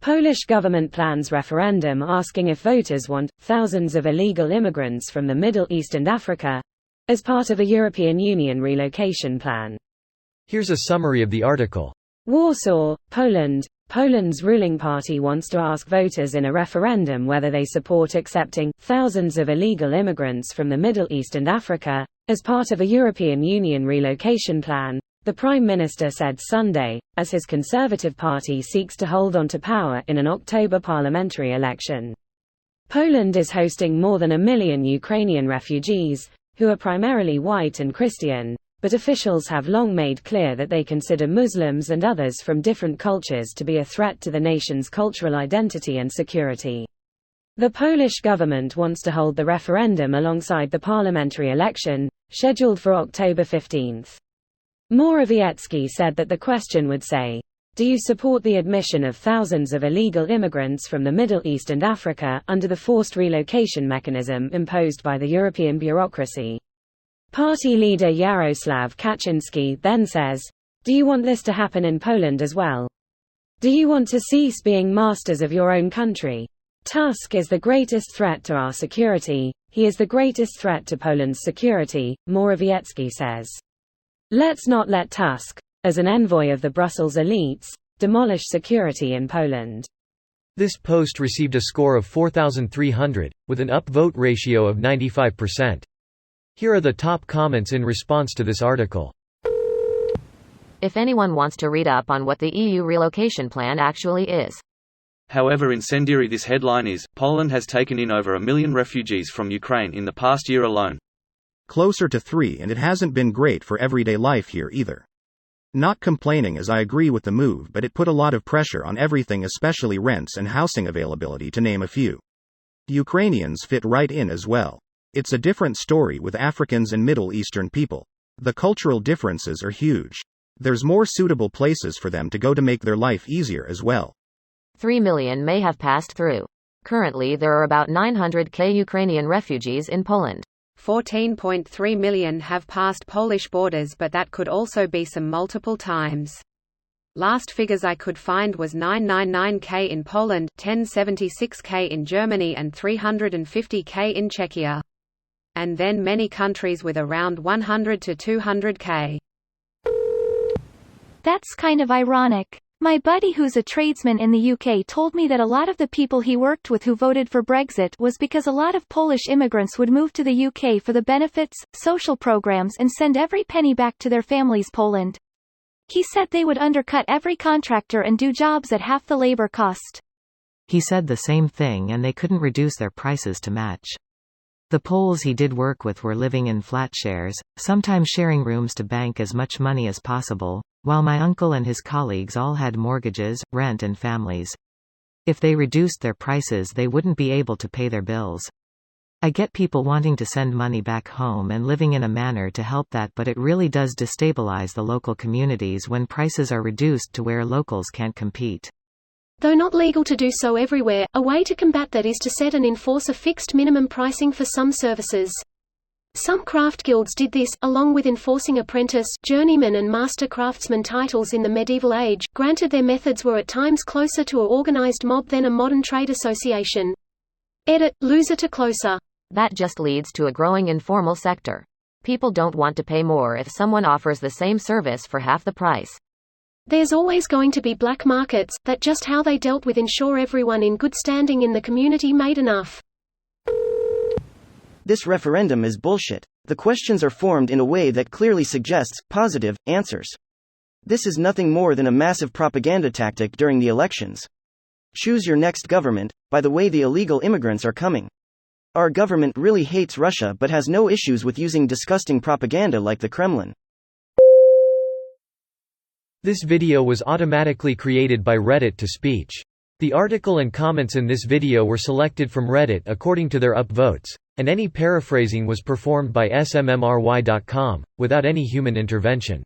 Polish government plans referendum asking if voters want thousands of illegal immigrants from the Middle East and Africa as part of a European Union relocation plan. Here's a summary of the article. Warsaw, Poland. Poland's ruling party wants to ask voters in a referendum whether they support accepting thousands of illegal immigrants from the Middle East and Africa as part of a European Union relocation plan, the Prime Minister said Sunday, as his Conservative Party seeks to hold on to power in an October parliamentary election. Poland is hosting more than 1 million Ukrainian refugees, who are primarily white and Christian, but officials have long made clear that they consider Muslims and others from different cultures to be a threat to the nation's cultural identity and security. The Polish government wants to hold the referendum alongside the parliamentary election, scheduled for October 15. Morawiecki said that the question would say, "Do you support the admission of thousands of illegal immigrants from the Middle East and Africa under the forced relocation mechanism imposed by the European bureaucracy?" Party leader Jarosław Kaczyński then says, "Do you want this to happen in Poland as well? Do you want to cease being masters of your own country? Tusk is the greatest threat to our security, he is the greatest threat to Poland's security," Morawiecki says. Let's not let Tusk, as an envoy of the Brussels elites, demolish security in Poland. This post received a score of 4,300, with an upvote ratio of 95%. Here are the top comments in response to this article. If anyone wants to read up on what the EU relocation plan actually is. However incendiary this headline is, Poland has taken in over 1 million refugees from Ukraine in the past year alone. Closer to 3, and it hasn't been great for everyday life here either. Not complaining as I agree with the move, but it put a lot of pressure on everything, especially rents and housing availability to name a few. Ukrainians fit right in as well. It's a different story with Africans and Middle Eastern people. The cultural differences are huge. There's more suitable places for them to go to make their life easier as well. 3 million may have passed through. Currently there are about 900,000 Ukrainian refugees in Poland. 14.3 million have passed Polish borders, but that could also be some multiple times. Last figures I could find was 999,000 in Poland, 1076,000 in Germany and 350,000 in Czechia. And then many countries with around 100 to 200,000. That's kind of ironic. My buddy who's a tradesman in the UK told me that a lot of the people he worked with who voted for Brexit was because a lot of Polish immigrants would move to the UK for the benefits, social programs and send every penny back to their families. Poland. He said they would undercut every contractor and do jobs at half the labor cost. He said the same thing, and they couldn't reduce their prices to match. The Poles he did work with were living in flat shares, sometimes sharing rooms to bank as much money as possible, while my uncle and his colleagues all had mortgages, rent and families. If they reduced their prices, they wouldn't be able to pay their bills. I get people wanting to send money back home and living in a manner to help that, but it really does destabilize the local communities when prices are reduced to where locals can't compete. Though not legal to do so everywhere, a way to combat that is to set and enforce a fixed minimum pricing for some services. Some craft guilds did this, along with enforcing apprentice, journeyman and master craftsman titles in the medieval age. Granted, their methods were at times closer to an organized mob than a modern trade association. Edit, loser to closer. That just leads to a growing informal sector. People don't want to pay more if someone offers the same service for half the price. There's always going to be black markets, that's just how they dealt with ensure everyone in good standing in the community made enough. This referendum is bullshit. The questions are formed in a way that clearly suggests positive answers. This is nothing more than a massive propaganda tactic during the elections. Choose your next government. By the way, the illegal immigrants are coming. Our government really hates Russia but has no issues with using disgusting propaganda like the Kremlin. This video was automatically created by Reddit to speech. The article and comments in this video were selected from Reddit according to their upvotes, and any paraphrasing was performed by smmry.com, without any human intervention.